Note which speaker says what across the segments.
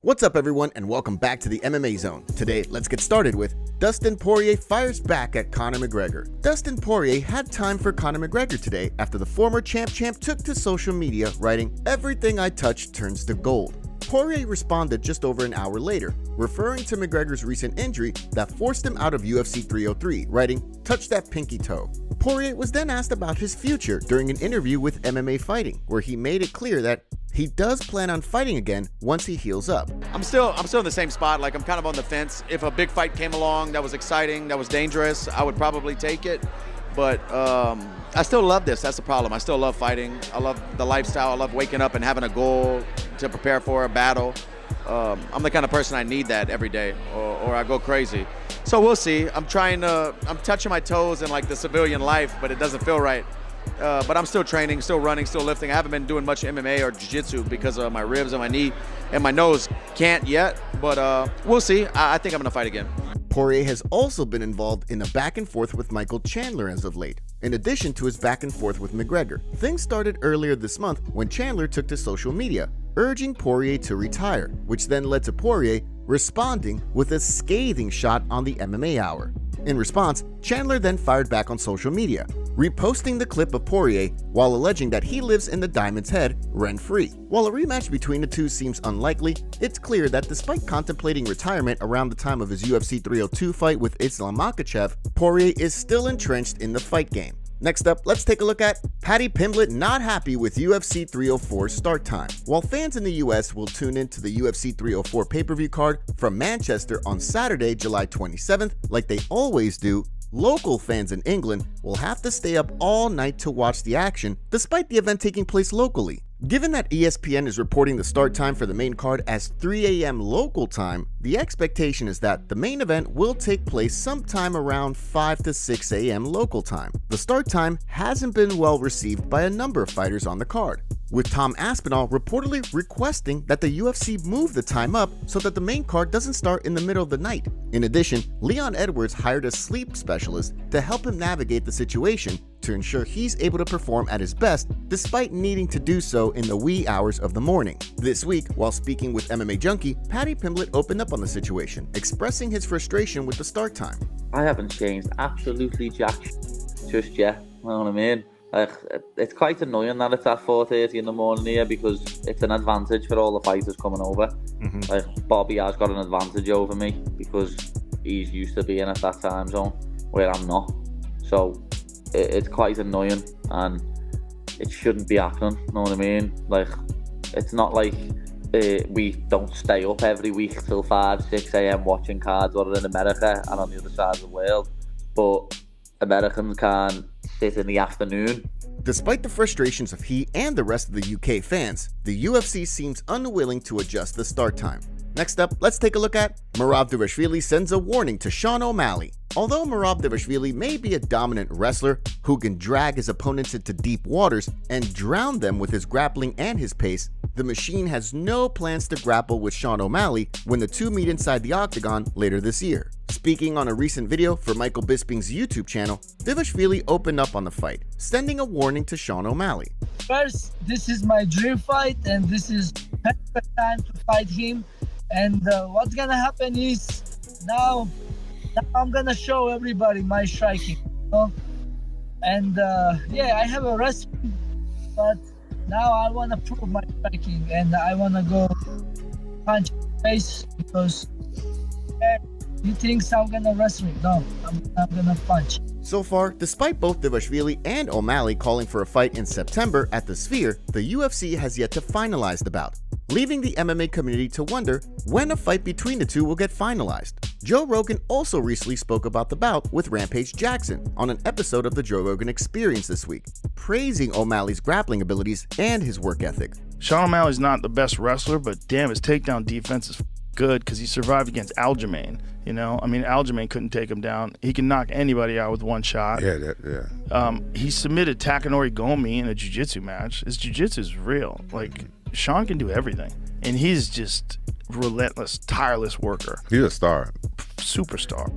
Speaker 1: What's up everyone and welcome back to the MMA Zone. Today, let's get started with Dustin Poirier fires back at Conor McGregor. Dustin Poirier had time for Conor McGregor today after the former champ took to social media writing, "Everything I touch turns to gold." Poirier responded just over an hour later, referring to McGregor's recent injury that forced him out of UFC 303, writing, "Touch that pinky toe." Poirier was then asked about his future during an interview with MMA Fighting, where he made it clear that he does plan on fighting again once he heals up.
Speaker 2: I'm still in the same spot. Like, I'm kind of on the fence. If a big fight came along that was exciting, that was dangerous, I would probably take it. But I still love this. That's the problem. I still love fighting. I love the lifestyle. I love waking up and having a goal to prepare for a battle. I'm the kind of person I need that every day, or I go crazy. So we'll see. I'm touching my toes in like the civilian life, but it doesn't feel right. But I'm still training, still running, still lifting. I haven't been doing much MMA or jiu-jitsu because of my ribs and my knee, and my nose can't yet, but we'll see. I think I'm gonna fight again.
Speaker 1: Poirier has also been involved in a back and forth with Michael Chandler as of late, in addition to his back and forth with McGregor. Things started earlier this month when Chandler took to social media, urging Poirier to retire, which then led to Poirier responding with a scathing shot on the MMA Hour. In response, Chandler then fired back on social media, reposting the clip of Poirier while alleging that he lives in the Diamond's head rent-free. While a rematch between the two seems unlikely, it's clear that despite contemplating retirement around the time of his UFC 302 fight with Islam Makhachev, Poirier is still entrenched in the fight game. Next up, let's take a look at Paddy Pimblett not happy with UFC 304's start time. While fans in the US will tune into the UFC 304 pay-per-view card from Manchester on Saturday, July 27th, like they always do, local fans in England will have to stay up all night to watch the action, despite the event taking place locally. Given that ESPN is reporting the start time for the main card as 3 a.m. local time, the expectation is that the main event will take place sometime around 5 to 6 a.m. local time. The start time hasn't been well received by a number of fighters on the card, with Tom Aspinall reportedly requesting that the UFC move the time up so that the main card doesn't start in the middle of the night. In addition, Leon Edwards hired a sleep specialist to help him navigate the situation to ensure he's able to perform at his best despite needing to do so in the wee hours of the morning. This week, while speaking with MMA Junkie, Paddy Pimblett opened up on the situation, expressing his frustration with the start time.
Speaker 3: I haven't changed absolutely jack just yet, you know what I mean? Like, it's quite annoying that it's at 4:30 in the morning here because it's an advantage for all the fighters coming over. Like, Bobby has got an advantage over me because he's used to being at that time zone where I'm not. So it's quite annoying and it shouldn't be happening, you know what I mean? Like, it's not like we don't stay up every week till 5, 6 a.m. watching cards, or in America and on the other side of the world, but Americans can't sit in the afternoon.
Speaker 1: Despite the frustrations of he and the rest of the UK fans, the UFC seems unwilling to adjust the start time. Next up, let's take a look at Merab Dvalishvili sends a warning to Sean O'Malley. Although Merab Dvalishvili may be a dominant wrestler who can drag his opponents into deep waters and drown them with his grappling and his pace, the machine has no plans to grapple with Sean O'Malley when the two meet inside the octagon later this year. Speaking on a recent video for Michael Bisping's YouTube channel, Dvalishvili opened up on the fight, sending a warning to Sean O'Malley.
Speaker 4: First, this is my dream fight and this is perfect time to fight him. And what's gonna happen is now I'm gonna show everybody my striking, you know? And yeah, I have a wrestling, but now I want to prove my striking and I want to go punch in the face because he thinks I'm gonna wrestle. No, I'm gonna punch.
Speaker 1: So far, despite both Dvalishvili and O'Malley calling for a fight in September at the Sphere, the UFC has yet to finalize the bout, leaving the MMA community to wonder when a fight between the two will get finalized. Joe Rogan also recently spoke about the bout with Rampage Jackson on an episode of the Joe Rogan Experience this week, praising O'Malley's grappling abilities and his work ethic.
Speaker 5: Sean O'Malley's not the best wrestler, but damn, his takedown defense is good because he survived against Aljamain. You know, I mean, Aljamain couldn't take him down. He can knock anybody out with one shot. He submitted Takanori Gomi in a jiu-jitsu match. His jiu-jitsu is real. Like, Sean can do everything, and he's just relentless, tireless worker.
Speaker 6: He's a star.
Speaker 5: Superstar.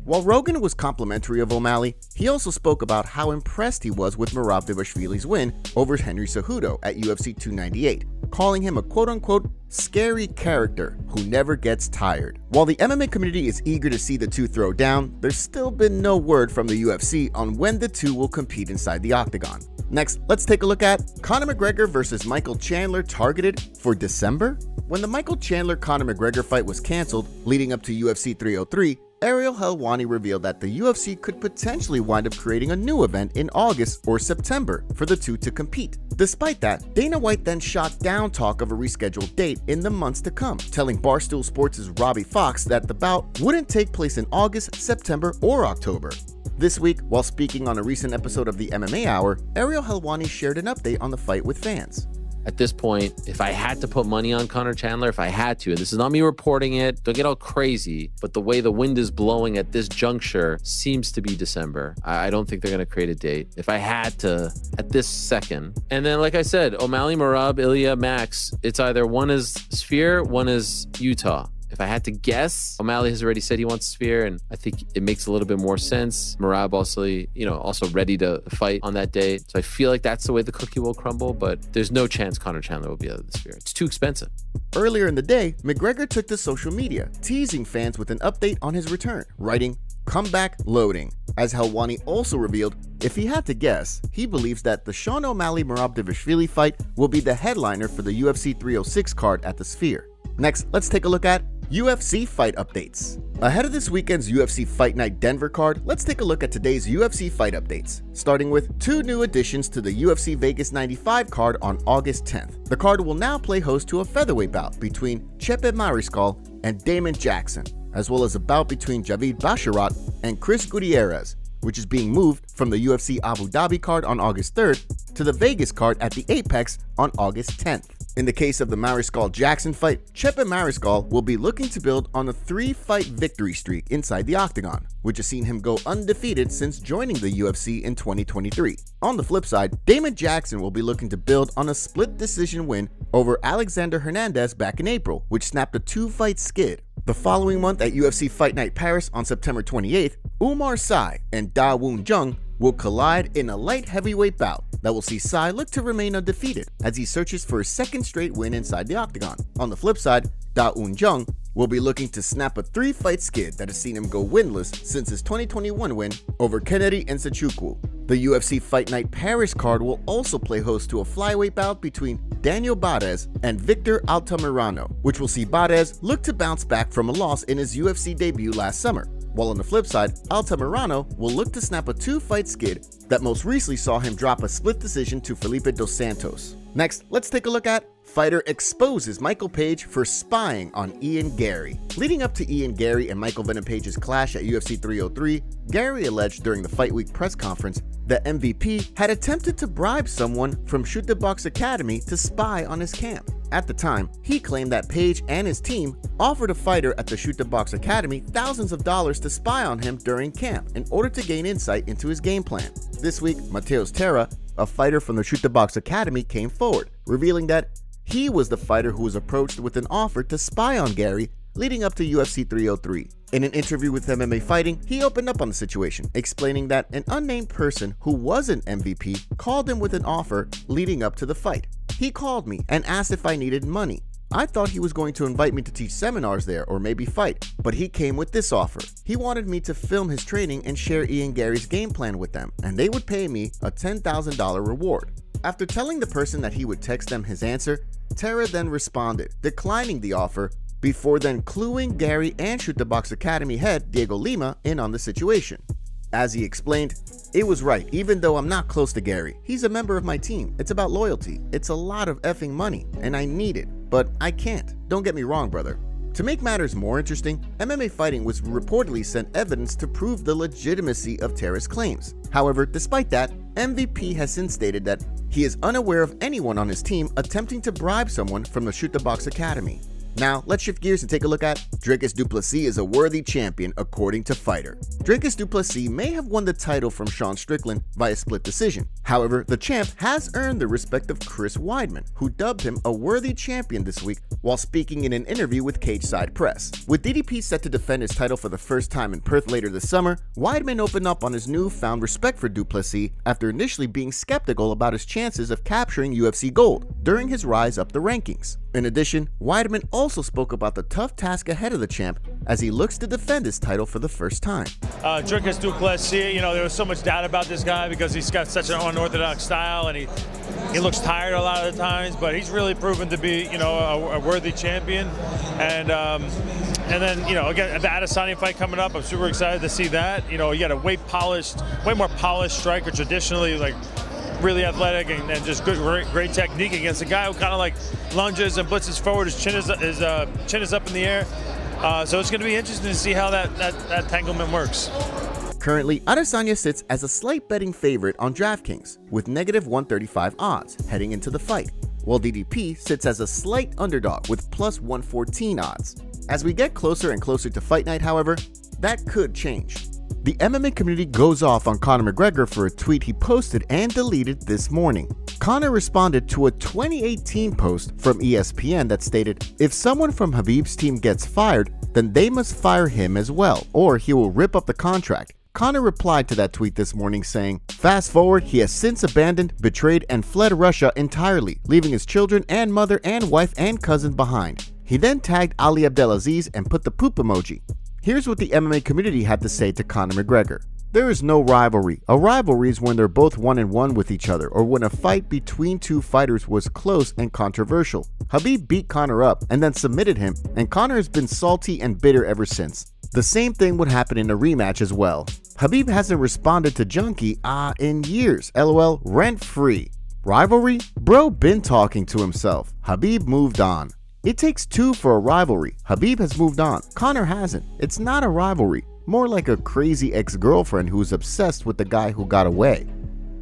Speaker 1: While Rogan was complimentary of O'Malley, he also spoke about how impressed he was with Merab Dvalishvili's win over Henry Cejudo at UFC 298, calling him a quote-unquote scary character who never gets tired. While the MMA community is eager to see the two throw down, there's still been no word from the UFC on when the two will compete inside the octagon. Next, let's take a look at Conor McGregor versus Michael Chandler targeted for December? When the Michael Chandler-Conor McGregor fight was canceled leading up to UFC 303, Ariel Helwani revealed that the UFC could potentially wind up creating a new event in August or September for the two to compete. Despite that, Dana White then shot down talk of a rescheduled date in the months to come, telling Barstool Sports' Robbie Fox that the bout wouldn't take place in August, September, or October. This week, while speaking on a recent episode of the MMA Hour, Ariel Helwani shared an update on the fight with fans.
Speaker 6: At this point, if I had to put money on Conor Chandler, if I had to, and this is not me reporting it, don't get all crazy, but the way the wind is blowing at this juncture seems to be December. I don't think they're going to create a date. If I had to, at this second. And then, like I said, O'Malley, Merab, Ilya, Max, it's either one is Sphere, one is Utah. If I had to guess, O'Malley has already said he wants Sphere, and I think it makes a little bit more sense. Merab also ready to fight on that day. So I feel like that's the way the cookie will crumble, but there's no chance Conor Chandler will be out of the Sphere. It's too expensive.
Speaker 1: Earlier in the day, McGregor took to social media, teasing fans with an update on his return, writing, "Comeback loading." As Helwani also revealed, if he had to guess, he believes that the Sean O'Malley-Merab Dvalishvili fight will be the headliner for the UFC 306 card at the Sphere. Next, let's take a look at UFC Fight Updates. Ahead of this weekend's UFC Fight Night Denver card, let's take a look at today's UFC Fight Updates, starting with two new additions to the UFC Vegas 95 card on August 10th. The card will now play host to a featherweight bout between Chepe Mariscal and Damon Jackson, as well as a bout between Javid Basharat and Chris Gutierrez, which is being moved from the UFC Abu Dhabi card on August 3rd to the Vegas card at the Apex on August 10th. In the case of the Mariscal-Jackson fight, Chepe Mariscal will be looking to build on a 3-fight victory streak inside the octagon, which has seen him go undefeated since joining the UFC in 2023. On the flip side, Damon Jackson will be looking to build on a split decision win over Alexander Hernandez back in April, which snapped a 2-fight skid. The following month at UFC Fight Night Paris on September 28th, Umar Sy and Da Woon Jung will collide in a light heavyweight bout that will see Sy look to remain undefeated as he searches for his second straight win inside the octagon. On the flip side, Da Woon Jung will be looking to snap a 3-fight skid that has seen him go winless since his 2021 win over Kennedy Nzechukwu. The UFC Fight Night Paris card will also play host to a flyweight bout between Daniel Barez and Victor Altamirano, which will see Barez look to bounce back from a loss in his UFC debut last summer. While on the flip side, Altamirano will look to snap a 2-fight skid that most recently saw him drop a split decision to Felipe Dos Santos. Next, let's take a look at Fighter exposes Michael Page for spying on Ian Garry. Leading up to Ian Garry and Michael Venom Page's clash at UFC 303, Garry alleged during the Fight Week press conference that MVP had attempted to bribe someone from Shoot the Box Academy to spy on his camp. At the time, he claimed that Page and his team offered a fighter at the Shoot the Box Academy thousands of dollars to spy on him during camp in order to gain insight into his game plan. This week, Mateus Terra, a fighter from the Shoot the Box Academy, came forward, revealing that he was the fighter who was approached with an offer to spy on Garry leading up to UFC 303. In an interview with MMA Fighting, he opened up on the situation, explaining that an unnamed person who wasn't MVP called him with an offer leading up to the fight. He called me and asked if I needed money. I thought he was going to invite me to teach seminars there or maybe fight, but he came with this offer. He wanted me to film his training and share Ian Garry's game plan with them, and they would pay me a $10,000 reward. After telling the person that he would text them his answer, Terra then responded, declining the offer, before then cluing Garry and Shoot the Box Academy head Diego Lima in on the situation. As he explained, it was right, even though I'm not close to Garry. He's a member of my team. It's about loyalty. It's a lot of effing money, and I need it, but I can't. Don't get me wrong, brother. To make matters more interesting, MMA Fighting was reportedly sent evidence to prove the legitimacy of Terra's claims. However, despite that, MVP has since stated that he is unaware of anyone on his team attempting to bribe someone from the Shoot the Box Academy. Now, let's shift gears and take a look at Dricus du Plessis is a worthy champion according to Fighter. Dricus du Plessis may have won the title from Sean Strickland via split decision. However, the champ has earned the respect of Chris Weidman, who dubbed him a worthy champion this week while speaking in an interview with Cage Side Press. With DDP set to defend his title for the first time in Perth later this summer, Weidman opened up on his newfound respect for du Plessis after initially being skeptical about his chances of capturing UFC gold during his rise up the rankings. In addition, Weidman also spoke about the tough task ahead of the champ as he looks to defend his title for the first time.
Speaker 7: Dricus du Plessis, there was so much doubt about this guy because he's got such an unorthodox style and he looks tired a lot of the times, but he's really proven to be, a worthy champion. And then, again, the Adesanya fight coming up, I'm super excited to see that. You got a way more polished striker, traditionally, really athletic and just great technique against a guy who kind of lunges and blitzes forward. His chin is up in the air. So it's going to be interesting to see how that entanglement works.
Speaker 1: Currently, Adesanya sits as a slight betting favorite on DraftKings with -135 odds heading into the fight, while DDP sits as a slight underdog with +114 odds. As we get closer and closer to fight night, however, that could change. The MMA community goes off on Conor McGregor for a tweet he posted and deleted this morning. Conor responded to a 2018 post from ESPN that stated, "If someone from Khabib's team gets fired, then they must fire him as well, or he will rip up the contract." Conor replied to that tweet this morning saying, "Fast forward, he has since abandoned, betrayed, and fled Russia entirely, leaving his children and mother and wife and cousin behind." He then tagged Ali Abdelaziz and put the poop emoji. Here's what the MMA community had to say to Conor McGregor. "There is no rivalry. A rivalry is when they're both 1-1 with each other, or when a fight between two fighters was close and controversial. Khabib beat Conor up and then submitted him, and Conor has been salty and bitter ever since. The same thing would happen in a rematch as well. Khabib hasn't responded to Junkie in years, lol, rent-free. Rivalry? Bro been talking to himself. Khabib moved on. It takes two for a rivalry. Khabib has moved on. Conor hasn't. It's not a rivalry. More like a crazy ex-girlfriend who's obsessed with the guy who got away.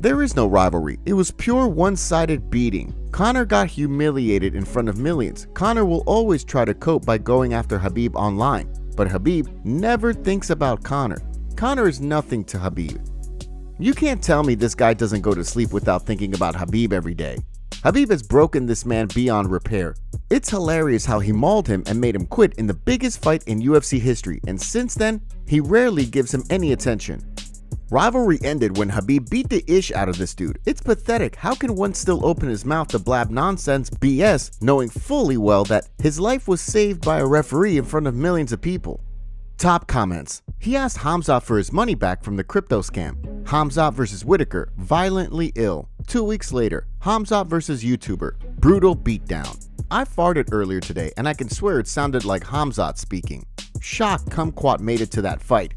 Speaker 1: There is no rivalry. It was pure one-sided beating. Conor got humiliated in front of millions. Conor will always try to cope by going after Khabib online, but Khabib never thinks about Conor. Conor is nothing to Khabib. You can't tell me this guy doesn't go to sleep without thinking about Khabib every day. Khabib has broken this man beyond repair. It's hilarious how he mauled him and made him quit in the biggest fight in UFC history, and since then, he rarely gives him any attention. Rivalry ended when Khabib beat the ish out of this dude. It's pathetic. How can one still open his mouth to blab nonsense BS knowing fully well that his life was saved by a referee in front of millions of people? Top comments. He asked Khamzat for his money back from the crypto scam. Khamzat versus Whitaker, violently ill. 2 weeks later, Khamzat versus YouTuber, brutal beatdown. I farted earlier today and I can swear it sounded like Khamzat speaking. Shocked Kumquat made it to that fight.